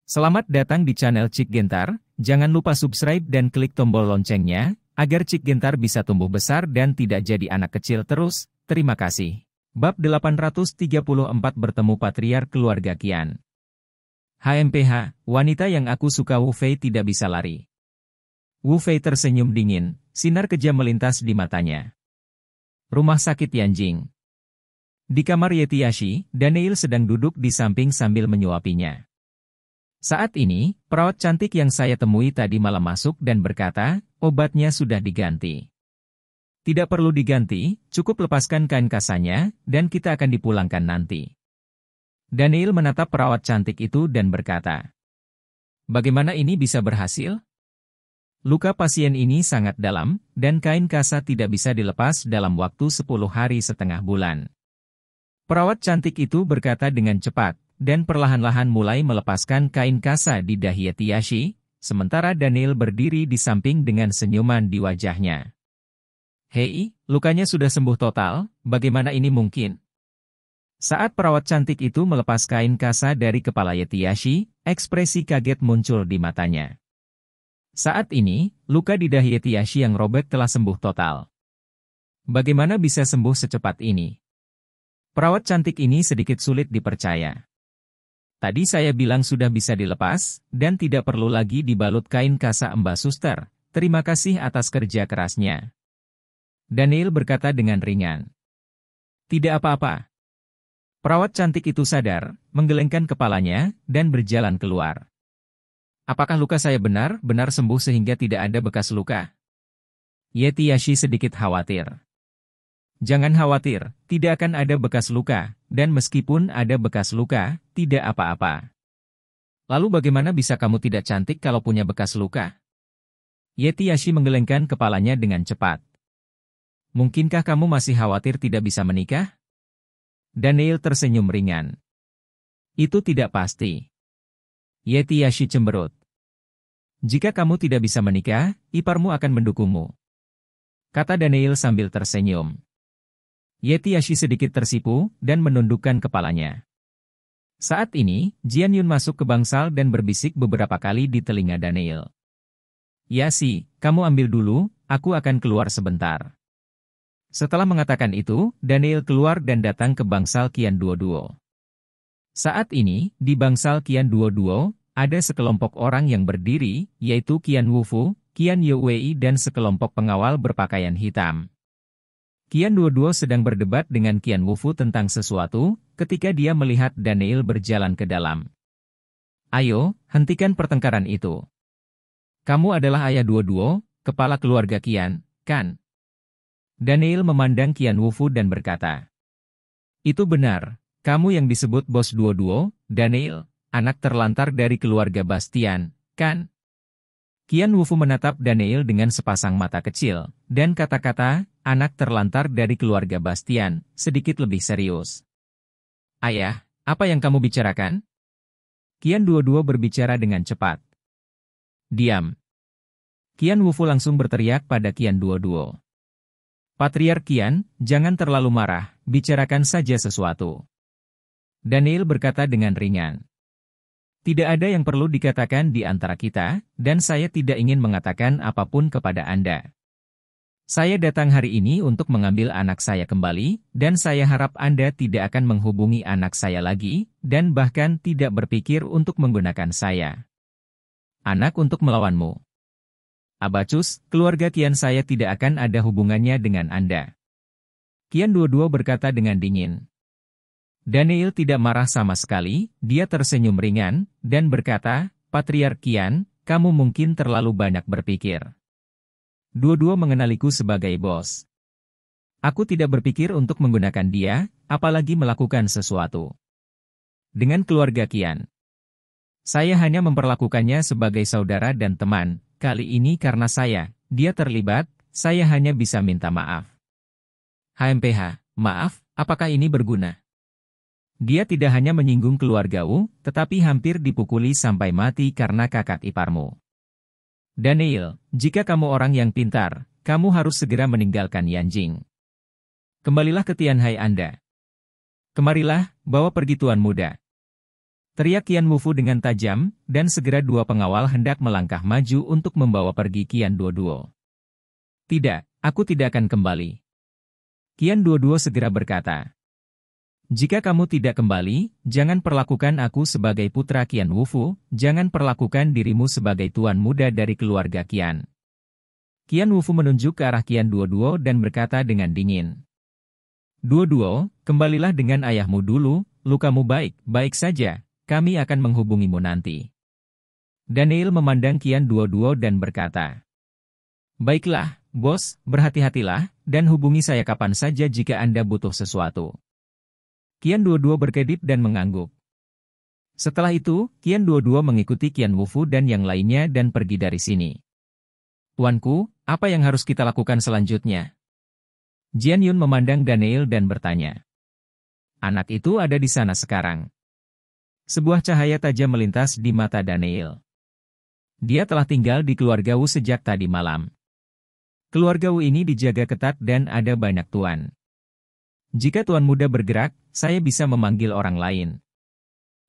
Selamat datang di channel Cik Gentar, jangan lupa subscribe dan klik tombol loncengnya, agar Cik Gentar bisa tumbuh besar dan tidak jadi anak kecil terus, terima kasih. Bab 834 bertemu Patriark Keluarga Qian. HMPH, wanita yang aku suka. Wu Fei tidak bisa lari. Wu Fei tersenyum dingin, sinar kejam melintas di matanya. Rumah sakit Yanjing. Di kamar Yetiashi, Daniel sedang duduk di samping sambil menyuapinya. Saat ini, perawat cantik yang saya temui tadi malam masuk dan berkata, obatnya sudah diganti. Tidak perlu diganti, cukup lepaskan kain kasanya, dan kita akan dipulangkan nanti. Daniel menatap perawat cantik itu dan berkata, bagaimana ini bisa berhasil? Luka pasien ini sangat dalam, dan kain kasa tidak bisa dilepas dalam waktu 10 hari setengah bulan. Perawat cantik itu berkata dengan cepat, dan perlahan-lahan mulai melepaskan kain kasa di dahi Yetiashi, sementara Daniel berdiri di samping dengan senyuman di wajahnya. Hei, lukanya sudah sembuh total, bagaimana ini mungkin? Saat perawat cantik itu melepas kain kasa dari kepala Yetiashi, ekspresi kaget muncul di matanya. Saat ini, luka di dahi Yetiashi yang robek telah sembuh total. Bagaimana bisa sembuh secepat ini? Perawat cantik ini sedikit sulit dipercaya. Tadi saya bilang sudah bisa dilepas, dan tidak perlu lagi dibalut kain kasa Mbak Suster. Terima kasih atas kerja kerasnya. Daniel berkata dengan ringan. Tidak apa-apa. Perawat cantik itu sadar, menggelengkan kepalanya, dan berjalan keluar. Apakah luka saya benar-benar sembuh sehingga tidak ada bekas luka? Yetiashi sedikit khawatir. Jangan khawatir, tidak akan ada bekas luka, dan meskipun ada bekas luka, tidak apa-apa. Lalu bagaimana bisa kamu tidak cantik kalau punya bekas luka? Yetiashi menggelengkan kepalanya dengan cepat. Mungkinkah kamu masih khawatir tidak bisa menikah? Daniel tersenyum ringan. Itu tidak pasti. Yetiashi cemberut. Jika kamu tidak bisa menikah, iparmu akan mendukungmu. Kata Daniel sambil tersenyum. Yetiashi sedikit tersipu, dan menundukkan kepalanya. Saat ini, Jian Yun masuk ke bangsal dan berbisik beberapa kali di telinga Daniel. Yashi, kamu ambil dulu, aku akan keluar sebentar. Setelah mengatakan itu, Daniel keluar dan datang ke bangsal Qian Duoduo. Saat ini, di bangsal Qian Duoduo, ada sekelompok orang yang berdiri, yaitu Qian Wufu, Qian Youwei dan sekelompok pengawal berpakaian hitam. Qian Duoduo sedang berdebat dengan Qian Wufu tentang sesuatu, ketika dia melihat Daniel berjalan ke dalam. Ayo, hentikan pertengkaran itu. Kamu adalah ayah Duoduo, kepala keluarga Qian, kan? Daniel memandang Qian Wufu dan berkata, itu benar, kamu yang disebut bos Duoduo, Daniel, anak terlantar dari keluarga Bastian, kan? Qian Wufu menatap Daniel dengan sepasang mata kecil, dan kata-kata, anak terlantar dari keluarga Bastian, sedikit lebih serius. Ayah, apa yang kamu bicarakan? Qian Duoduo berbicara dengan cepat. Diam. Qian Wufu langsung berteriak pada Qian Duoduo. Patriark Qian, jangan terlalu marah, bicarakan saja sesuatu. Daniel berkata dengan ringan. Tidak ada yang perlu dikatakan di antara kita, dan saya tidak ingin mengatakan apapun kepada Anda. Saya datang hari ini untuk mengambil anak saya kembali, dan saya harap Anda tidak akan menghubungi anak saya lagi, dan bahkan tidak berpikir untuk menggunakan saya. Anak untuk melawanmu. Abacus, keluarga Qian saya tidak akan ada hubungannya dengan Anda. Qian Duoduo berkata dengan dingin. Daniel tidak marah sama sekali, dia tersenyum ringan, dan berkata, Patriark Qian, kamu mungkin terlalu banyak berpikir. Duoduo mengenaliku sebagai bos. Aku tidak berpikir untuk menggunakan dia, apalagi melakukan sesuatu. Dengan keluarga Qian. Saya hanya memperlakukannya sebagai saudara dan teman, kali ini karena dia terlibat, saya hanya bisa minta maaf. HMPH, maaf, apakah ini berguna? Dia tidak hanya menyinggung keluargamu, tetapi hampir dipukuli sampai mati karena kakak iparmu. Daniel, jika kamu orang yang pintar, kamu harus segera meninggalkan Yanjing. Kembalilah ke Tianhai Anda. Kemarilah, bawa pergi tuan muda. Teriak Qian Wufu dengan tajam, dan segera dua pengawal hendak melangkah maju untuk membawa pergi Qian Duoduo. Tidak, aku tidak akan kembali. Qian Duoduo segera berkata. Jika kamu tidak kembali, jangan perlakukan aku sebagai putra Qian Wufu, jangan perlakukan dirimu sebagai tuan muda dari keluarga Qian. Qian Wufu menunjuk ke arah Qian Duoduo dan berkata dengan dingin. Duoduo, kembalilah dengan ayahmu dulu, lukamu baik-baik saja. Kami akan menghubungimu nanti. Daniel memandang Qian Duoduo dan berkata, baiklah, bos, berhati-hatilah, dan hubungi saya kapan saja jika Anda butuh sesuatu. Qian Duoduo berkedip dan mengangguk. Setelah itu, Qian Duoduo mengikuti Qian Wufu dan yang lainnya dan pergi dari sini. Tuanku, apa yang harus kita lakukan selanjutnya? Jian Yun memandang Daniel dan bertanya. Anak itu ada di sana sekarang. Sebuah cahaya tajam melintas di mata Daniel. Dia telah tinggal di keluarga Wu sejak tadi malam. Keluarga Wu ini dijaga ketat dan ada banyak tuan. Jika tuan muda bergerak, saya bisa memanggil orang lain.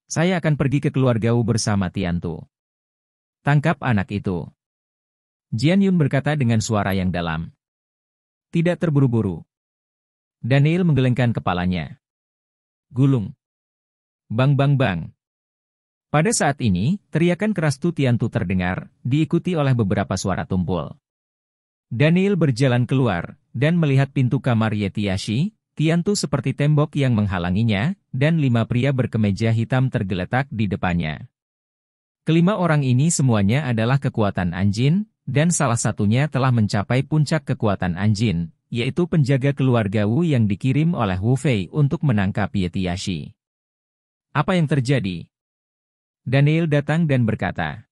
Saya akan pergi ke keluarga Wu bersama Tiantu. Tangkap anak itu. Jian Yun berkata dengan suara yang dalam. Tidak terburu-buru. Daniel menggelengkan kepalanya. Gulung. Bang bang bang. Pada saat ini, teriakan keras Tu Tiantu terdengar, diikuti oleh beberapa suara tumpul. Daniel berjalan keluar, dan melihat pintu kamar Yetiashi, Tiantu seperti tembok yang menghalanginya, dan 5 pria berkemeja hitam tergeletak di depannya. Kelima orang ini semuanya adalah kekuatan Anjin, dan salah satunya telah mencapai puncak kekuatan Anjin, yaitu penjaga keluarga Wu yang dikirim oleh Wu Fei untuk menangkap Yetiashi. Apa yang terjadi? Daniel datang dan berkata,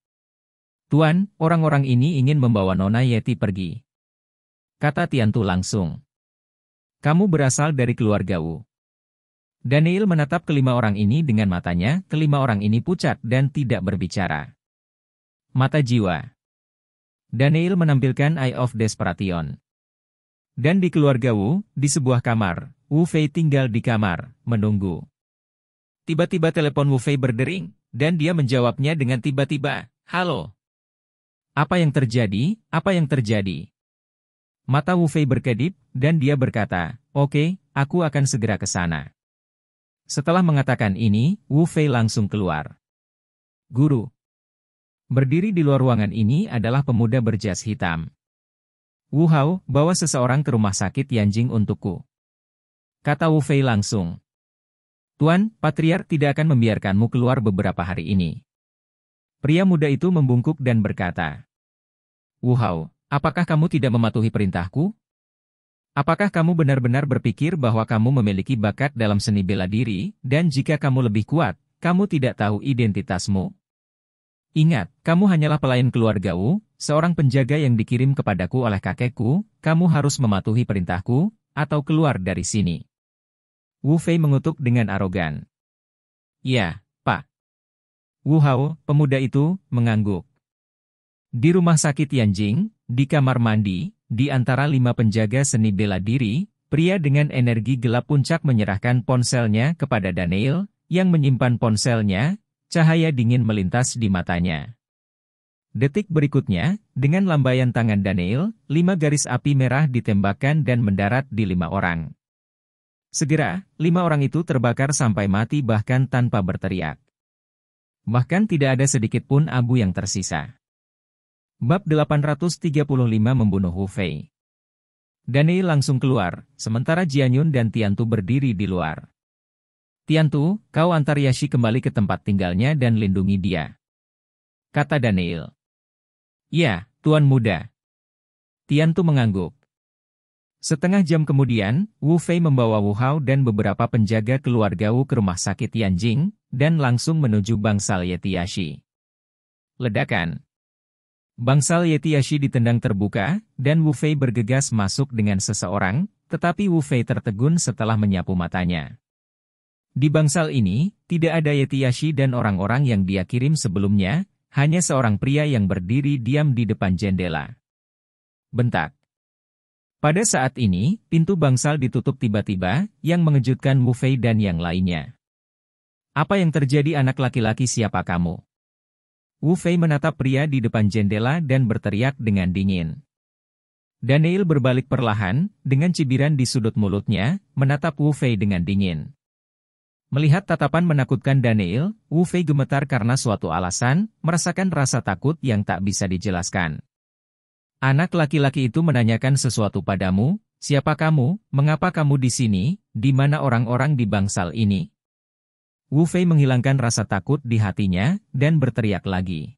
Tuan, orang-orang ini ingin membawa Nona Yeti pergi. Kata Tiantu langsung. Kamu berasal dari keluarga Wu. Daniel menatap kelima orang ini dengan matanya, kelima orang ini pucat dan tidak berbicara. Mata jiwa. Daniel menampilkan Eye of Desperation. Dan di keluarga Wu, di sebuah kamar, Wu Fei tinggal di kamar, menunggu. Tiba-tiba telepon Wu Fei berdering, dan dia menjawabnya dengan tiba-tiba, halo. Apa yang terjadi? Apa yang terjadi? Mata Wu Fei berkedip, dan dia berkata, oke, aku akan segera ke sana. Setelah mengatakan ini, Wu Fei langsung keluar. Guru. Berdiri di luar ruangan ini adalah pemuda berjas hitam. Wu Hao, bawa seseorang ke rumah sakit Yanjing untukku. Kata Wu Fei langsung. Tuan, Patriark tidak akan membiarkanmu keluar beberapa hari ini. Pria muda itu membungkuk dan berkata, Wu Hao, apakah kamu tidak mematuhi perintahku? Apakah kamu benar-benar berpikir bahwa kamu memiliki bakat dalam seni bela diri, dan jika kamu lebih kuat, kamu tidak tahu identitasmu? Ingat, kamu hanyalah pelayan keluarga Wu, seorang penjaga yang dikirim kepadaku oleh kakekku, kamu harus mematuhi perintahku, atau keluar dari sini. Wu Fei mengutuk dengan arogan. Ya, Pak. Wu Hao, pemuda itu, mengangguk. Di rumah sakit Yanjing, di kamar mandi, di antara 5 penjaga seni bela diri, pria dengan energi gelap puncak menyerahkan ponselnya kepada Daniel, yang menyimpan ponselnya, cahaya dingin melintas di matanya. Detik berikutnya, dengan lambaian tangan Daniel, 5 garis api merah ditembakkan dan mendarat di 5 orang. Segera, 5 orang itu terbakar sampai mati bahkan tanpa berteriak. Bahkan tidak ada sedikit pun abu yang tersisa. Bab 835 membunuh Wu Fei. Daniel langsung keluar, sementara Jian Yun dan Tiantu berdiri di luar. Tiantu, kau antar Yashi kembali ke tempat tinggalnya dan lindungi dia. Kata Daniel. Ya, Tuan Muda. Tiantu mengangguk. Setengah jam kemudian, Wu Fei membawa Wu Hao dan beberapa penjaga keluarga Wu ke rumah sakit Yanjing, dan langsung menuju bangsal Yetiashi. Ledakan. Bangsal Yetiashi ditendang terbuka, dan Wu Fei bergegas masuk dengan seseorang, tetapi Wu Fei tertegun setelah menyapu matanya. Di bangsal ini, tidak ada Yetiashi dan orang-orang yang dia kirim sebelumnya, hanya seorang pria yang berdiri diam di depan jendela. Bentak. Pada saat ini, pintu bangsal ditutup tiba-tiba, yang mengejutkan Wu Fei dan yang lainnya. Apa yang terjadi anak laki-laki, siapa kamu? Wu Fei menatap pria di depan jendela dan berteriak dengan dingin. Daniel berbalik perlahan, dengan cibiran di sudut mulutnya, menatap Wu Fei dengan dingin. Melihat tatapan menakutkan Daniel, Wu Fei gemetar karena suatu alasan, merasakan rasa takut yang tak bisa dijelaskan. Anak laki-laki itu menanyakan sesuatu padamu, siapa kamu, mengapa kamu di sini, di mana orang-orang di bangsal ini? Wu Fei menghilangkan rasa takut di hatinya, dan berteriak lagi.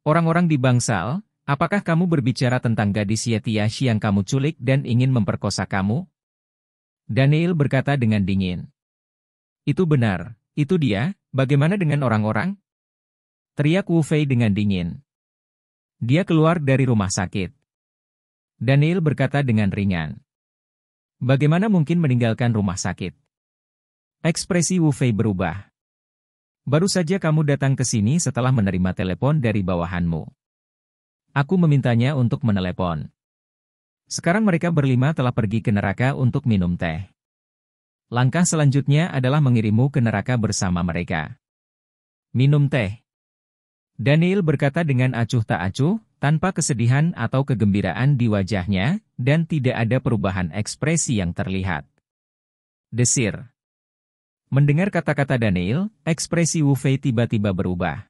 Orang-orang di bangsal, apakah kamu berbicara tentang gadis Yetiashi yang kamu culik dan ingin memperkosa kamu? Daniel berkata dengan dingin. Itu benar, itu dia, bagaimana dengan orang-orang? Teriak Wu Fei dengan dingin. Dia keluar dari rumah sakit. Daniel berkata dengan ringan. Bagaimana mungkin meninggalkan rumah sakit? Ekspresi Wu Fei berubah. Baru saja kamu datang ke sini setelah menerima telepon dari bawahanmu. Aku memintanya untuk menelepon. Sekarang mereka berlima telah pergi ke neraka untuk minum teh. Langkah selanjutnya adalah mengirimmu ke neraka bersama mereka. Minum teh. Daniel berkata dengan acuh tak acuh, tanpa kesedihan atau kegembiraan di wajahnya, dan tidak ada perubahan ekspresi yang terlihat. Desir. Mendengar kata-kata Daniel, ekspresi Wu Fei tiba-tiba berubah.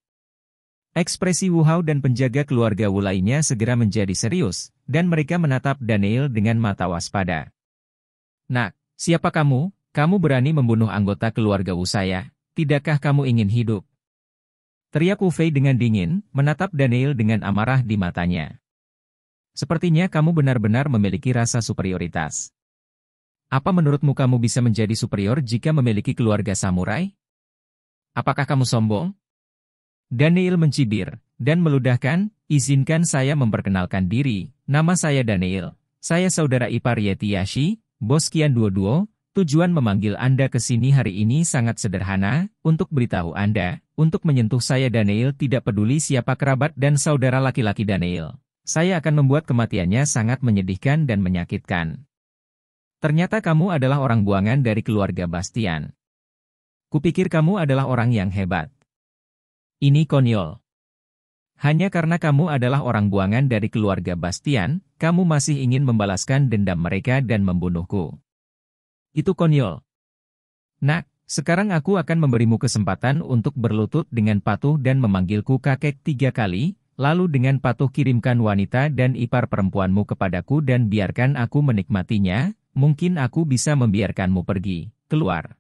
Ekspresi Wu Hao dan penjaga keluarga Wu lainnya segera menjadi serius, dan mereka menatap Daniel dengan mata waspada. Nak, siapa kamu? Kamu berani membunuh anggota keluarga Wu saya? Tidakkah kamu ingin hidup? Teriak Wu Fei dengan dingin, menatap Daniel dengan amarah di matanya. Sepertinya kamu benar-benar memiliki rasa superioritas. Apa menurutmu kamu bisa menjadi superior jika memiliki keluarga samurai? Apakah kamu sombong? Daniel mencibir, dan meludahkan, izinkan saya memperkenalkan diri, nama saya Daniel. Saya saudara ipar Yetiashi, Bos Qian Duoduo. Tujuan memanggil Anda ke sini hari ini sangat sederhana, untuk beritahu Anda, untuk menyentuh saya Daniel tidak peduli siapa kerabat dan saudara laki-laki Daniel. Saya akan membuat kematiannya sangat menyedihkan dan menyakitkan. Ternyata kamu adalah orang buangan dari keluarga Bastian. Kupikir kamu adalah orang yang hebat. Ini konyol. Hanya karena kamu adalah orang buangan dari keluarga Bastian, kamu masih ingin membalaskan dendam mereka dan membunuhku. Itu konyol. Nak, sekarang aku akan memberimu kesempatan untuk berlutut dengan patuh dan memanggilku kakek 3 kali, lalu dengan patuh kirimkan wanita dan ipar perempuanmu kepadaku dan biarkan aku menikmatinya. Mungkin aku bisa membiarkanmu pergi, keluar.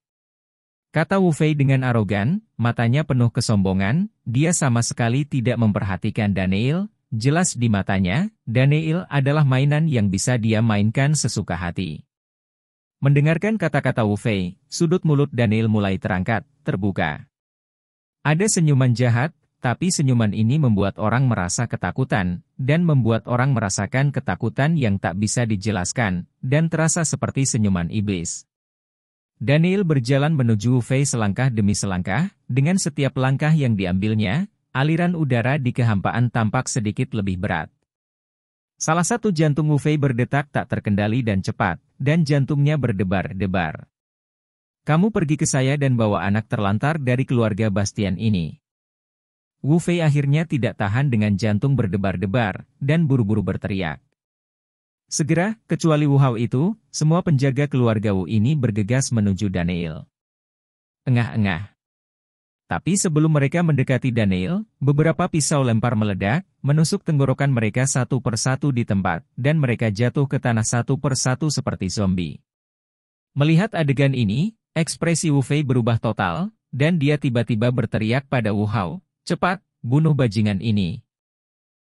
Kata Wu Fei dengan arogan, matanya penuh kesombongan, dia sama sekali tidak memperhatikan Daniel, jelas di matanya, Daniel adalah mainan yang bisa dia mainkan sesuka hati. Mendengarkan kata-kata Wu Fei, sudut mulut Daniel mulai terangkat, terbuka. Ada senyuman jahat, tapi senyuman ini membuat orang merasa ketakutan, dan membuat orang merasakan ketakutan yang tak bisa dijelaskan, dan terasa seperti senyuman iblis. Daniel berjalan menuju Wu Fei selangkah demi selangkah, dengan setiap langkah yang diambilnya, aliran udara di kehampaan tampak sedikit lebih berat. Salah satu jantung Wu Fei berdetak tak terkendali dan cepat, dan jantungnya berdebar-debar. Kamu pergi ke saya dan bawa anak terlantar dari keluarga Bastian ini. Wu Fei akhirnya tidak tahan dengan jantung berdebar-debar, dan buru-buru berteriak. Segera, kecuali Wu Hao itu, semua penjaga keluarga Wu ini bergegas menuju Daniel. Engah-engah. Tapi sebelum mereka mendekati Daniel, beberapa pisau lempar meledak, menusuk tenggorokan mereka satu persatu di tempat, dan mereka jatuh ke tanah satu persatu seperti zombie. Melihat adegan ini, ekspresi Wu Fei berubah total, dan dia tiba-tiba berteriak pada Wu Hao. Cepat, bunuh bajingan ini.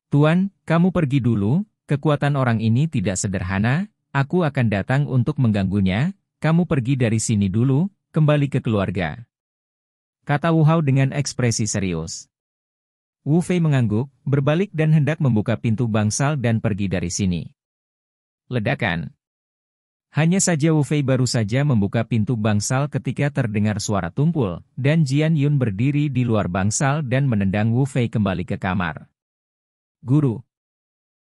Tuan, kamu pergi dulu, kekuatan orang ini tidak sederhana, aku akan datang untuk mengganggunya, kamu pergi dari sini dulu, kembali ke keluarga. Kata Wu Hao dengan ekspresi serius. Wu Fei mengangguk, berbalik dan hendak membuka pintu bangsal dan pergi dari sini. Ledakan. Hanya saja Wu Fei baru saja membuka pintu bangsal ketika terdengar suara tumpul, dan Jian Yun berdiri di luar bangsal dan menendang Wu Fei kembali ke kamar. Guru.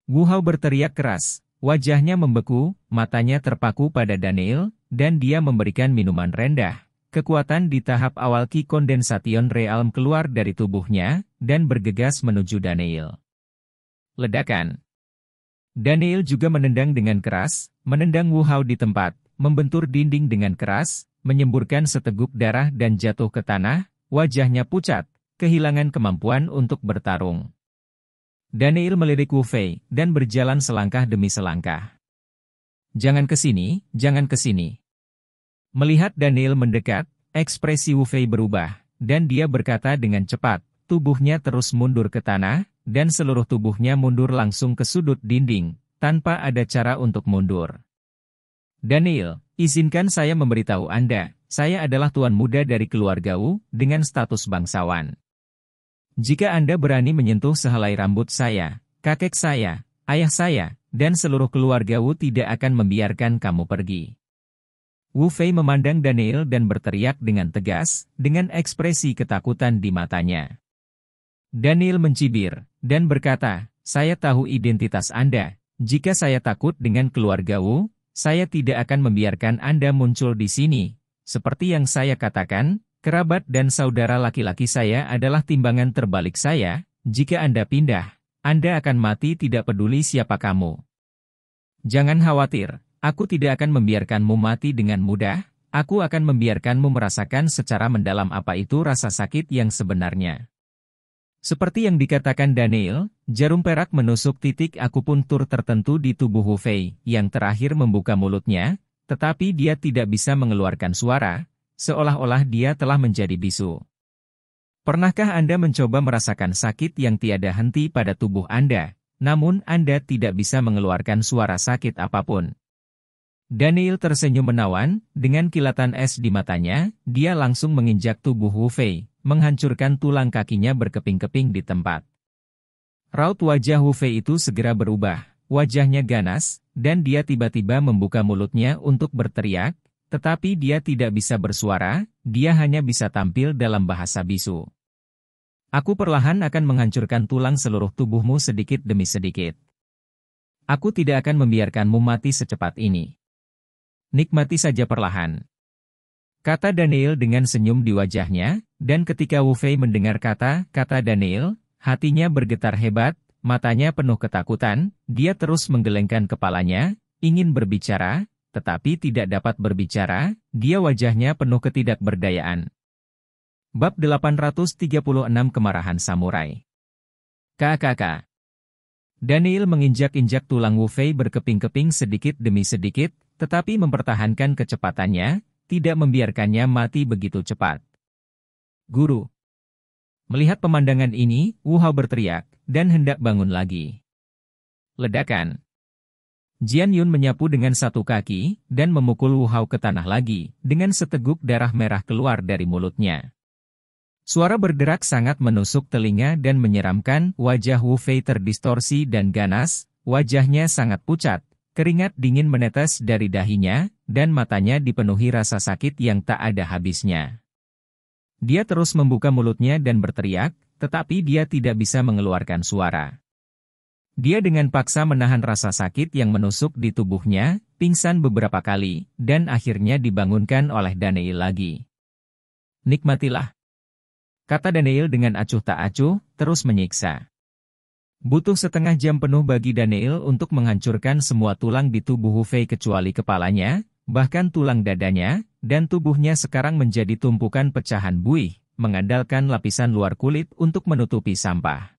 Wu Hao berteriak keras, wajahnya membeku, matanya terpaku pada Daniel, dan dia memberikan minuman rendah, kekuatan di tahap awal Ki Condensation Realm keluar dari tubuhnya, dan bergegas menuju Daniel. Ledakan. Daniel juga menendang dengan keras, menendang Wu Hao di tempat, membentur dinding dengan keras, menyemburkan seteguk darah dan jatuh ke tanah, wajahnya pucat, kehilangan kemampuan untuk bertarung. Daniel melirik Wu Fei, dan berjalan selangkah demi selangkah. Jangan ke sini, jangan ke sini. Melihat Daniel mendekat, ekspresi Wu Fei berubah, dan dia berkata dengan cepat, tubuhnya terus mundur ke tanah, dan seluruh tubuhnya mundur langsung ke sudut dinding, tanpa ada cara untuk mundur. Daniel, izinkan saya memberitahu Anda, saya adalah tuan muda dari keluarga Wu, dengan status bangsawan. Jika Anda berani menyentuh sehelai rambut saya, kakek saya, ayah saya, dan seluruh keluarga Wu tidak akan membiarkan kamu pergi. Wu Fei memandang Daniel dan berteriak dengan tegas, dengan ekspresi ketakutan di matanya. Daniel mencibir, dan berkata, saya tahu identitas Anda, jika saya takut dengan keluarga Wu, saya tidak akan membiarkan Anda muncul di sini. Seperti yang saya katakan, kerabat dan saudara laki-laki saya adalah timbangan terbalik saya, jika Anda pindah, Anda akan mati tidak peduli siapa kamu. Jangan khawatir, aku tidak akan membiarkanmu mati dengan mudah, aku akan membiarkanmu merasakan secara mendalam apa itu rasa sakit yang sebenarnya. Seperti yang dikatakan Daniel, jarum perak menusuk titik akupuntur tertentu di tubuh Wu Fei, yang terakhir membuka mulutnya, tetapi dia tidak bisa mengeluarkan suara, seolah-olah dia telah menjadi bisu. Pernahkah Anda mencoba merasakan sakit yang tiada henti pada tubuh Anda, namun Anda tidak bisa mengeluarkan suara sakit apapun? Daniel tersenyum menawan, dengan kilatan es di matanya, dia langsung menginjak tubuh Wu Fei, menghancurkan tulang kakinya berkeping-keping di tempat. Raut wajah Wu Fei itu segera berubah, wajahnya ganas, dan dia tiba-tiba membuka mulutnya untuk berteriak, tetapi dia tidak bisa bersuara, dia hanya bisa tampil dalam bahasa bisu. Aku perlahan akan menghancurkan tulang seluruh tubuhmu sedikit demi sedikit. Aku tidak akan membiarkanmu mati secepat ini. Nikmati saja perlahan. Kata Daniel dengan senyum di wajahnya, dan ketika Wu Fei mendengar kata-kata Daniel, hatinya bergetar hebat, matanya penuh ketakutan, dia terus menggelengkan kepalanya, ingin berbicara, tetapi tidak dapat berbicara, dia wajahnya penuh ketidakberdayaan. Bab 836 Kemarahan Samurai. KKK. Daniel menginjak-injak tulang Wu Fei berkeping-keping sedikit demi sedikit, tetapi mempertahankan kecepatannya, tidak membiarkannya mati begitu cepat. Guru. Melihat pemandangan ini, Wu Hao berteriak, dan hendak bangun lagi. Ledakan. Jian Yun menyapu dengan satu kaki, dan memukul Wu Hao ke tanah lagi, dengan seteguk darah merah keluar dari mulutnya. Suara berderak sangat menusuk telinga dan menyeramkan, wajah Wu Fei terdistorsi dan ganas, wajahnya sangat pucat, keringat dingin menetes dari dahinya, dan matanya dipenuhi rasa sakit yang tak ada habisnya. Dia terus membuka mulutnya dan berteriak, tetapi dia tidak bisa mengeluarkan suara. Dia dengan paksa menahan rasa sakit yang menusuk di tubuhnya, pingsan beberapa kali, dan akhirnya dibangunkan oleh Daniel lagi. Nikmatilah. Kata Daniel dengan acuh tak acuh, terus menyiksa. Butuh setengah jam penuh bagi Daniel untuk menghancurkan semua tulang di tubuh Wu Fei kecuali kepalanya, bahkan tulang dadanya, dan tubuhnya sekarang menjadi tumpukan pecahan buih, mengandalkan lapisan luar kulit untuk menutupi sampah.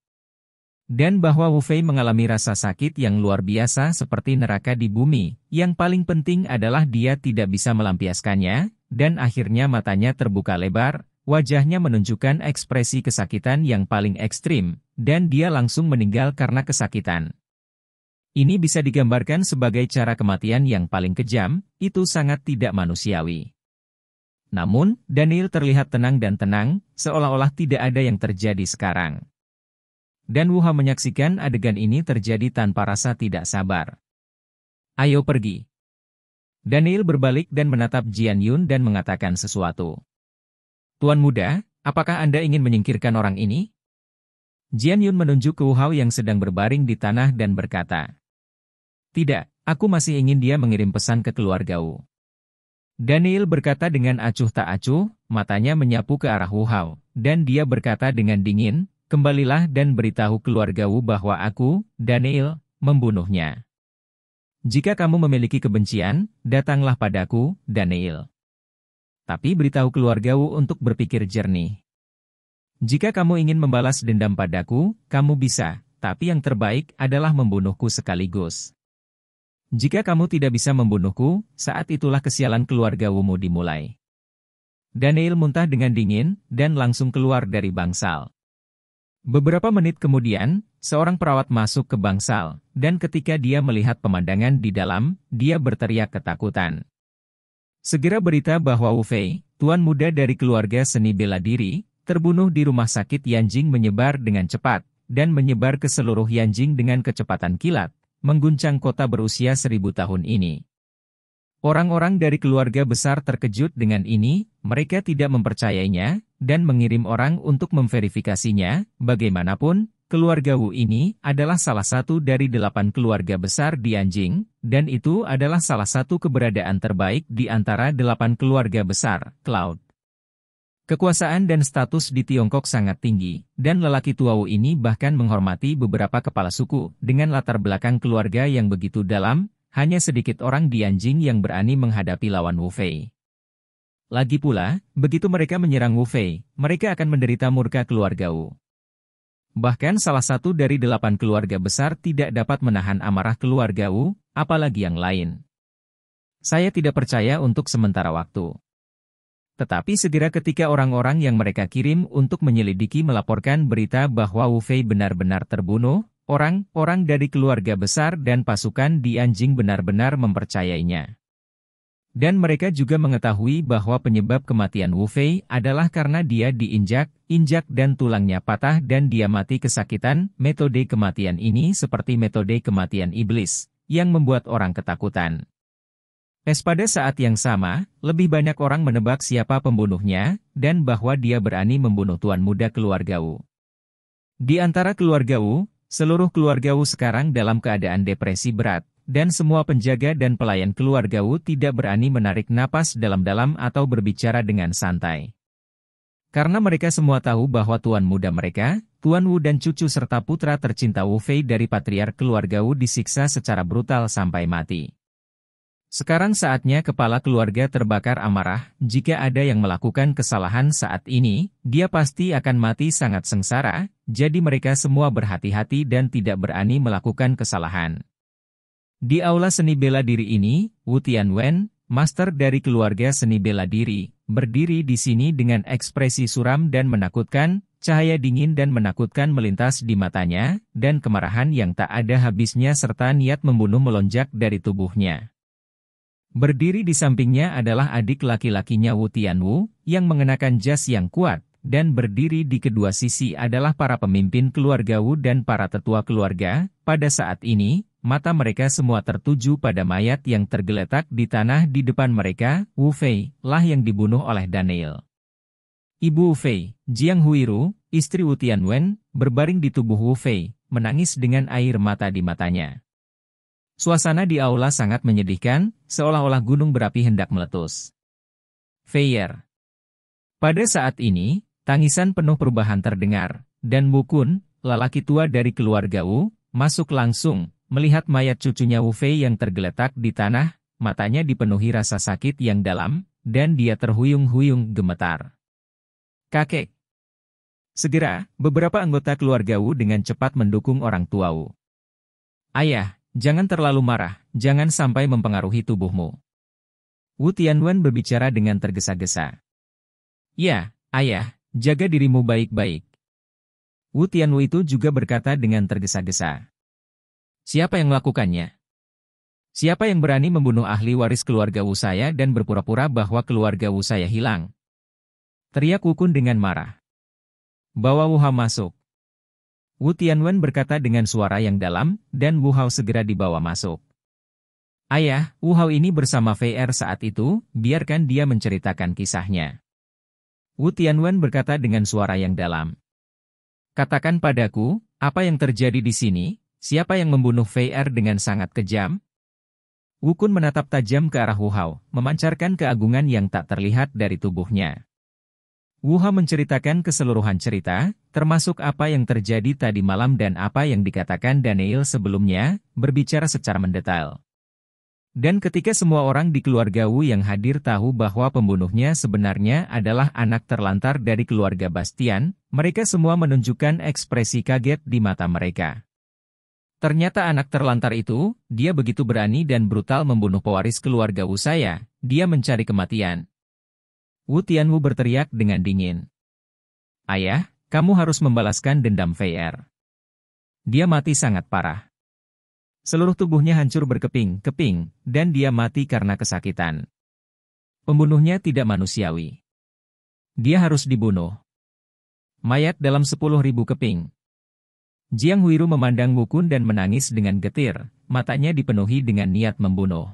Dan bahwa Wu Fei mengalami rasa sakit yang luar biasa seperti neraka di bumi, yang paling penting adalah dia tidak bisa melampiaskannya, dan akhirnya matanya terbuka lebar, wajahnya menunjukkan ekspresi kesakitan yang paling ekstrim, dan dia langsung meninggal karena kesakitan. Ini bisa digambarkan sebagai cara kematian yang paling kejam, itu sangat tidak manusiawi. Namun, Daniel terlihat tenang dan tenang, seolah-olah tidak ada yang terjadi sekarang. Dan Wu Hao menyaksikan adegan ini terjadi tanpa rasa tidak sabar. Ayo pergi. Daniel berbalik dan menatap Jian Yun dan mengatakan sesuatu. Tuan muda, apakah Anda ingin menyingkirkan orang ini? Jian Yun menunjuk ke Wu Hao yang sedang berbaring di tanah dan berkata, tidak, aku masih ingin dia mengirim pesan ke keluarga Wu. Daniel berkata dengan acuh tak acuh, matanya menyapu ke arah Wu Hao, dan dia berkata dengan dingin, kembalilah dan beritahu keluarga Wu bahwa aku, Daniel, membunuhnya. Jika kamu memiliki kebencian, datanglah padaku, Daniel. Tapi beritahu keluarga Wu untuk berpikir jernih. Jika kamu ingin membalas dendam padaku, kamu bisa, tapi yang terbaik adalah membunuhku sekaligus. Jika kamu tidak bisa membunuhku, saat itulah kesialan keluarga Wumu dimulai. Daniel muntah dengan dingin, dan langsung keluar dari bangsal. Beberapa menit kemudian, seorang perawat masuk ke bangsal, dan ketika dia melihat pemandangan di dalam, dia berteriak ketakutan. Segera berita bahwa Wu Fei, tuan muda dari keluarga seni bela diri, terbunuh di rumah sakit Yanjing menyebar dengan cepat, dan menyebar ke seluruh Yanjing dengan kecepatan kilat, mengguncang kota berusia 1000 tahun ini. Orang-orang dari keluarga besar terkejut dengan ini, mereka tidak mempercayainya, dan mengirim orang untuk memverifikasinya. Bagaimanapun, keluarga Wu ini adalah salah satu dari 8 keluarga besar di Yanjing, dan itu adalah salah satu keberadaan terbaik di antara 8 keluarga besar, Cloud. Kekuasaan dan status di Tiongkok sangat tinggi, dan lelaki tua Wu ini bahkan menghormati beberapa kepala suku, dengan latar belakang keluarga yang begitu dalam, hanya sedikit orang di Yanjing yang berani menghadapi lawan Wu Fei. Lagi pula, begitu mereka menyerang Wu Fei, mereka akan menderita murka keluarga Wu. Bahkan salah satu dari 8 keluarga besar tidak dapat menahan amarah keluarga Wu, apalagi yang lain. Saya tidak percaya untuk sementara waktu. Tetapi segera ketika orang-orang yang mereka kirim untuk menyelidiki melaporkan berita bahwa Wu Fei benar-benar terbunuh, orang-orang dari keluarga besar dan pasukan di Yanjing benar-benar mempercayainya. Dan mereka juga mengetahui bahwa penyebab kematian Wu Fei adalah karena dia diinjak dan tulangnya patah dan dia mati kesakitan. Metode kematian ini seperti metode kematian iblis, yang membuat orang ketakutan. Pada saat yang sama, lebih banyak orang menebak siapa pembunuhnya, dan bahwa dia berani membunuh tuan muda keluarga Wu. Di antara keluarga Wu, seluruh keluarga Wu sekarang dalam keadaan depresi berat, dan semua penjaga dan pelayan keluarga Wu tidak berani menarik napas dalam-dalam atau berbicara dengan santai. Karena mereka semua tahu bahwa tuan muda mereka, Tuan Wu dan cucu serta putra tercinta Wu Fei dari patriark keluarga Wu disiksa secara brutal sampai mati. Sekarang saatnya kepala keluarga terbakar amarah. Jika ada yang melakukan kesalahan saat ini, dia pasti akan mati sangat sengsara, jadi mereka semua berhati-hati dan tidak berani melakukan kesalahan. Di aula seni bela diri ini, Wu Tianwen, master dari keluarga seni bela diri, berdiri di sini dengan ekspresi suram dan menakutkan, cahaya dingin dan menakutkan melintas di matanya, dan kemarahan yang tak ada habisnya serta niat membunuh melonjak dari tubuhnya. Berdiri di sampingnya adalah adik laki-lakinya Wu Tianwu, yang mengenakan jas yang kuat, dan berdiri di kedua sisi adalah para pemimpin keluarga Wu dan para tetua keluarga. Pada saat ini, mata mereka semua tertuju pada mayat yang tergeletak di tanah di depan mereka. Wu Fei lah yang dibunuh oleh Daniel. Ibu Wu Fei, Jiang Huiru, istri Wu Tianwen, berbaring di tubuh Wu Fei, menangis dengan air mata di matanya. Suasana di aula sangat menyedihkan, seolah-olah gunung berapi hendak meletus. Feier. Pada saat ini, tangisan penuh perubahan terdengar, dan Wu Kun, lelaki tua dari keluarga Wu, masuk langsung, melihat mayat cucunya Wu Fei yang tergeletak di tanah, matanya dipenuhi rasa sakit yang dalam, dan dia terhuyung-huyung gemetar. Kakek. Segera, beberapa anggota keluarga Wu dengan cepat mendukung orang tua Wu. Ayah. Jangan terlalu marah, jangan sampai mempengaruhi tubuhmu. Wu Tianwen berbicara dengan tergesa-gesa. Ya, ayah, jaga dirimu baik-baik. Wu Tianwu itu juga berkata dengan tergesa-gesa. Siapa yang melakukannya? Siapa yang berani membunuh ahli waris keluarga Wu saya dan berpura-pura bahwa keluarga Wu saya hilang? Teriak Wu Kun dengan marah. Bawa Wu Hao masuk. Wu Tianwen berkata dengan suara yang dalam, dan Wu Hao segera dibawa masuk. Ayah, Wu Hao ini bersama Feier saat itu, biarkan dia menceritakan kisahnya. Wu Tianwen berkata dengan suara yang dalam. Katakan padaku, apa yang terjadi di sini, siapa yang membunuh Feier dengan sangat kejam? Wukun menatap tajam ke arah Wu Hao, memancarkan keagungan yang tak terlihat dari tubuhnya. Wu Hao menceritakan keseluruhan cerita, termasuk apa yang terjadi tadi malam dan apa yang dikatakan Daniel sebelumnya, berbicara secara mendetail. Dan ketika semua orang di keluarga Wu yang hadir tahu bahwa pembunuhnya sebenarnya adalah anak terlantar dari keluarga Bastian, mereka semua menunjukkan ekspresi kaget di mata mereka. Ternyata anak terlantar itu, dia begitu berani dan brutal membunuh pewaris keluarga Wu saya, dia mencari kematian. Wu Tianwu berteriak dengan dingin. Ayah, kamu harus membalaskan dendam Fei Er. Dia mati sangat parah. Seluruh tubuhnya hancur berkeping-keping, dan dia mati karena kesakitan. Pembunuhnya tidak manusiawi. Dia harus dibunuh. Mayat dalam 10.000 keping. Jiang Huiru memandang Wukun dan menangis dengan getir, matanya dipenuhi dengan niat membunuh.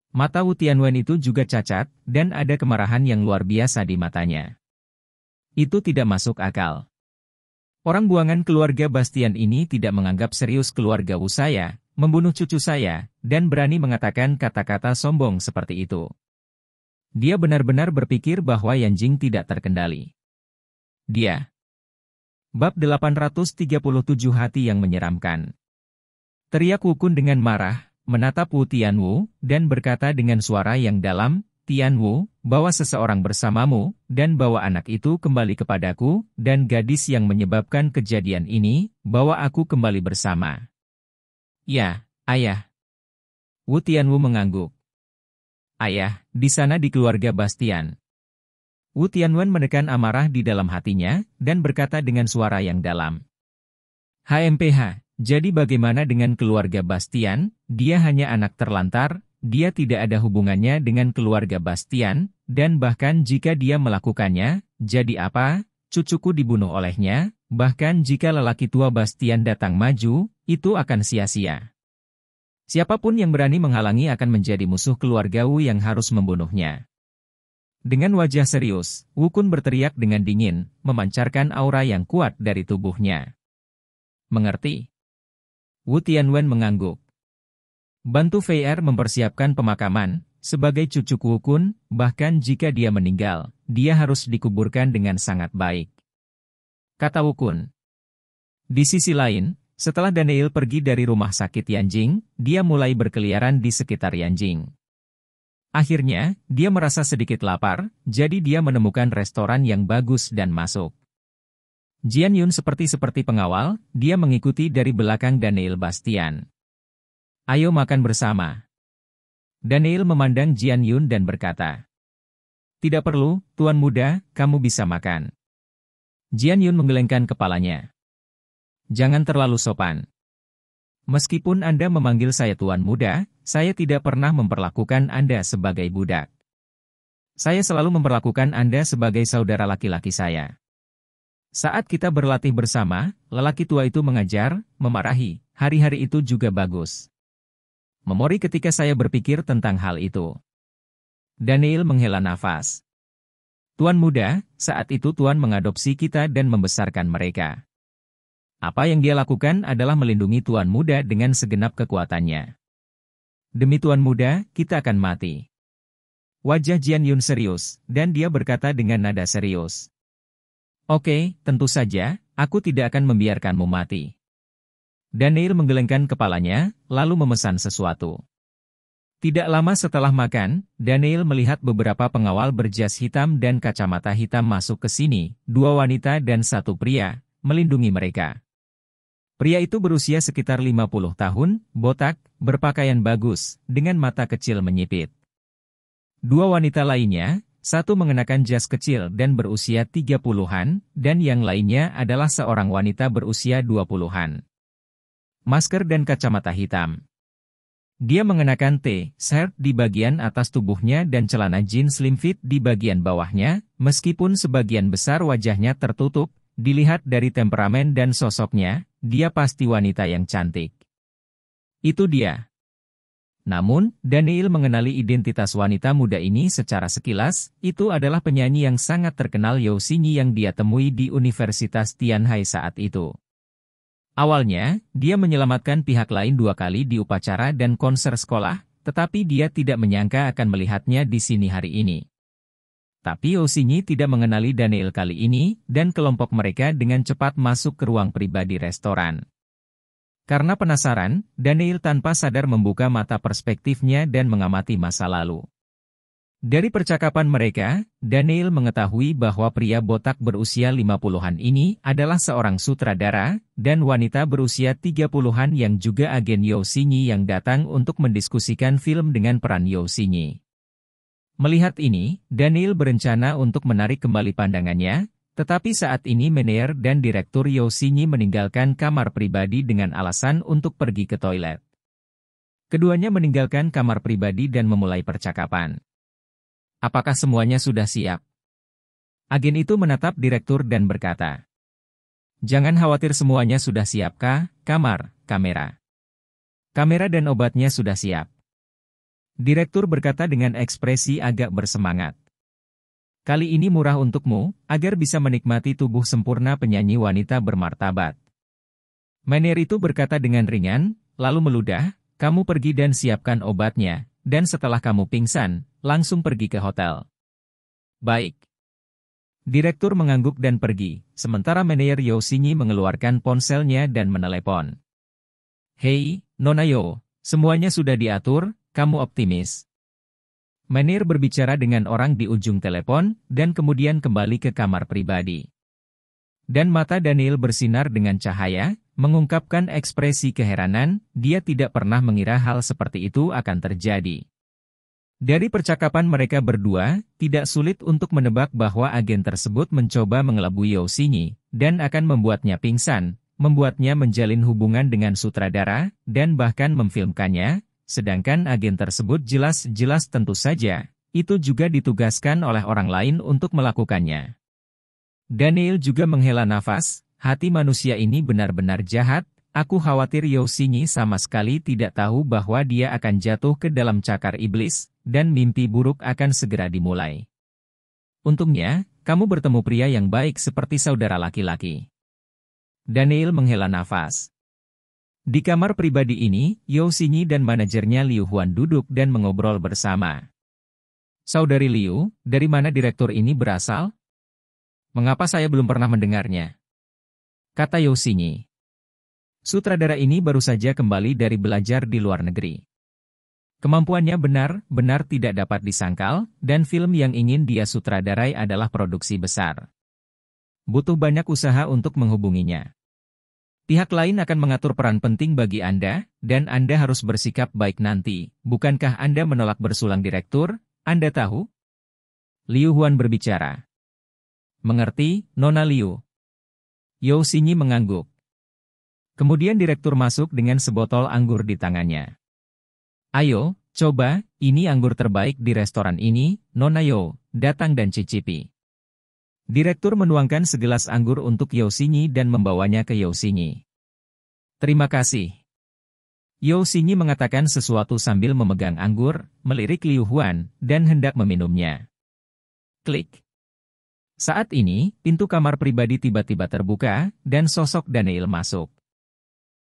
Mata Wu Tianwen itu juga cacat, dan ada kemarahan yang luar biasa di matanya. Itu tidak masuk akal. Orang buangan keluarga Bastian ini tidak menganggap serius keluarga Wu saya, membunuh cucu saya, dan berani mengatakan kata-kata sombong seperti itu. Dia benar-benar berpikir bahwa Yanjing tidak terkendali. Dia. Bab 837 Hati yang Menyeramkan. Teriak Wukun dengan marah, menatap Wu Tianwu, dan berkata dengan suara yang dalam, Tianwu, bawa seseorang bersamamu, dan bawa anak itu kembali kepadaku, dan gadis yang menyebabkan kejadian ini, bawa aku kembali bersama. Ya, ayah. Wu Tianwu mengangguk. Ayah, di sana di keluarga Bastian. Wu Tianwen menekan amarah di dalam hatinya, dan berkata dengan suara yang dalam. HMPH, jadi bagaimana dengan keluarga Bastian? Dia hanya anak terlantar, dia tidak ada hubungannya dengan keluarga Bastian, dan bahkan jika dia melakukannya, jadi apa? Cucuku dibunuh olehnya, bahkan jika lelaki tua Bastian datang maju, itu akan sia-sia. Siapapun yang berani menghalangi akan menjadi musuh keluarga Wu yang harus membunuhnya. Dengan wajah serius, Wukun berteriak dengan dingin, memancarkan aura yang kuat dari tubuhnya. Mengerti? Wu Tianwen mengangguk. Bantu Fei Er mempersiapkan pemakaman, sebagai cucu Wukun, bahkan jika dia meninggal, dia harus dikuburkan dengan sangat baik. Kata Wukun. Di sisi lain, setelah Daniel pergi dari rumah sakit Yanjing, dia mulai berkeliaran di sekitar Yanjing. Akhirnya, dia merasa sedikit lapar, jadi dia menemukan restoran yang bagus dan masuk. Jian Yun seperti pengawal, dia mengikuti dari belakang Daniel Bastian. Ayo makan bersama. Daniel memandang Jian Yun dan berkata. Tidak perlu, Tuan Muda, kamu bisa makan. Jian Yun menggelengkan kepalanya. Jangan terlalu sopan. Meskipun Anda memanggil saya Tuan Muda, saya tidak pernah memperlakukan Anda sebagai budak. Saya selalu memperlakukan Anda sebagai saudara laki-laki saya. Saat kita berlatih bersama, lelaki tua itu mengajar, memarahi, hari-hari itu juga bagus. Memori ketika saya berpikir tentang hal itu. Daniel menghela nafas. Tuan Muda, saat itu Tuan mengadopsi kita dan membesarkan mereka. Apa yang dia lakukan adalah melindungi Tuan Muda dengan segenap kekuatannya. Demi Tuan Muda, kita akan mati. Wajah Jian Yun serius, dan dia berkata dengan nada serius. Oke, tentu saja, aku tidak akan membiarkanmu mati. Daniel menggelengkan kepalanya, lalu memesan sesuatu. Tidak lama setelah makan, Daniel melihat beberapa pengawal berjas hitam dan kacamata hitam masuk ke sini, 2 wanita dan 1 pria, melindungi mereka. Pria itu berusia sekitar 50 tahun, botak, berpakaian bagus, dengan mata kecil menyipit. 2 wanita lainnya, 1 mengenakan jas kecil dan berusia 30-an, dan yang lainnya adalah seorang wanita berusia 20-an. Masker dan kacamata hitam. Dia mengenakan T-shirt di bagian atas tubuhnya dan celana jeans slim fit di bagian bawahnya, meskipun sebagian besar wajahnya tertutup, dilihat dari temperamen dan sosoknya, dia pasti wanita yang cantik. Itu dia. Namun, Daniel mengenali identitas wanita muda ini secara sekilas, itu adalah penyanyi yang sangat terkenal Yao Xingyi yang dia temui di Universitas Tianhai saat itu. Awalnya, dia menyelamatkan pihak lain 2 kali di upacara dan konser sekolah, tetapi dia tidak menyangka akan melihatnya di sini hari ini. Tapi Yao Xingyi tidak mengenali Daniel kali ini, dan kelompok mereka dengan cepat masuk ke ruang pribadi restoran. Karena penasaran, Daniel tanpa sadar membuka mata perspektifnya dan mengamati masa lalu. Dari percakapan mereka, Daniel mengetahui bahwa pria botak berusia 50-an ini adalah seorang sutradara, dan wanita berusia 30-an yang juga agen Yao Xingyi yang datang untuk mendiskusikan film dengan peran Yao Xingyi. Melihat ini, Daniel berencana untuk menarik kembali pandangannya, tetapi saat ini manajer dan direktur Yao Xingyi meninggalkan kamar pribadi dengan alasan untuk pergi ke toilet. Keduanya meninggalkan kamar pribadi dan memulai percakapan. Apakah semuanya sudah siap? Agen itu menatap direktur dan berkata, "Jangan khawatir, semuanya sudah siap, Kak. Kamar, kamera. Kamera dan obatnya sudah siap." Direktur berkata dengan ekspresi agak bersemangat. "Kali ini murah untukmu, agar bisa menikmati tubuh sempurna penyanyi wanita bermartabat." Manajer itu berkata dengan ringan, lalu meludah, "Kamu pergi dan siapkan obatnya, dan setelah kamu pingsan, langsung pergi ke hotel." "Baik." Direktur mengangguk dan pergi, sementara manajer Yao Xingyi mengeluarkan ponselnya dan menelepon. "Hei, Nona Yao, semuanya sudah diatur. Kamu optimis?" Manajer berbicara dengan orang di ujung telepon, dan kemudian kembali ke kamar pribadi. Dan mata Daniel bersinar dengan cahaya, mengungkapkan ekspresi keheranan, dia tidak pernah mengira hal seperti itu akan terjadi. Dari percakapan mereka berdua, tidak sulit untuk menebak bahwa agen tersebut mencoba mengelabui Yao Xingyi, dan akan membuatnya pingsan, membuatnya menjalin hubungan dengan sutradara, dan bahkan memfilmkannya. Sedangkan agen tersebut jelas-jelas tentu saja, itu juga ditugaskan oleh orang lain untuk melakukannya. Daniel juga menghela nafas, hati manusia ini benar-benar jahat, aku khawatir Yao Xingyi sama sekali tidak tahu bahwa dia akan jatuh ke dalam cakar iblis, dan mimpi buruk akan segera dimulai. Untungnya, kamu bertemu pria yang baik seperti saudara laki-laki. Daniel menghela nafas. Di kamar pribadi ini, Yao Xingyi dan manajernya Liu Huan duduk dan mengobrol bersama. "Saudari Liu, dari mana direktur ini berasal? Mengapa saya belum pernah mendengarnya?" kata Yao Xingyi. "Sutradara ini baru saja kembali dari belajar di luar negeri. Kemampuannya benar-benar tidak dapat disangkal, dan film yang ingin dia sutradarai adalah produksi besar. Butuh banyak usaha untuk menghubunginya. Pihak lain akan mengatur peran penting bagi Anda, dan Anda harus bersikap baik nanti. Bukankah Anda menolak bersulang direktur? Anda tahu?" Liu Huan berbicara. "Mengerti, Nona Liu." Yao Xingyi mengangguk. Kemudian direktur masuk dengan sebotol anggur di tangannya. "Ayo, coba, ini anggur terbaik di restoran ini, Nona Yao, datang dan cicipi." Direktur menuangkan segelas anggur untuk Yao Xingyi dan membawanya ke Yao Xingyi. "Terima kasih." Yao Xingyi mengatakan sesuatu sambil memegang anggur, melirik Liu Huan, dan hendak meminumnya. Klik. Saat ini, pintu kamar pribadi tiba-tiba terbuka, dan sosok Daniel masuk.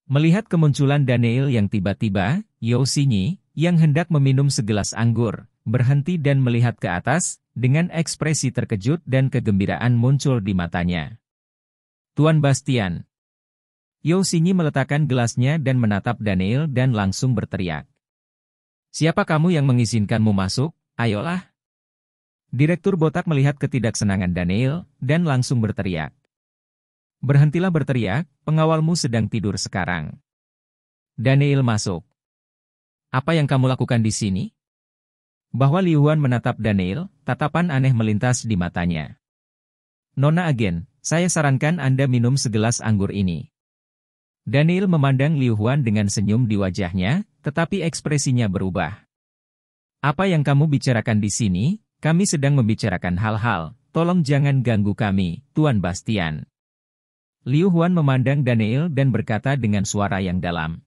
Melihat kemunculan Daniel yang tiba-tiba, Yao Xingyi, yang hendak meminum segelas anggur, berhenti dan melihat ke atas, dengan ekspresi terkejut dan kegembiraan muncul di matanya. "Tuan Bastian." Yao Xingyi meletakkan gelasnya dan menatap Daniel dan langsung berteriak. "Siapa kamu yang mengizinkanmu masuk? Ayolah." Direktur botak melihat ketidaksenangan Daniel, dan langsung berteriak. "Berhentilah berteriak, pengawalmu sedang tidur sekarang." Daniel masuk. "Apa yang kamu lakukan di sini?" Bahwa Liu Huan menatap Daniel, tatapan aneh melintas di matanya. "Nona agen, saya sarankan Anda minum segelas anggur ini." Daniel memandang Liu Huan dengan senyum di wajahnya, tetapi ekspresinya berubah. "Apa yang kamu bicarakan di sini? Kami sedang membicarakan hal-hal, tolong jangan ganggu kami, Tuan Bastian." Liu Huan memandang Daniel dan berkata dengan suara yang dalam.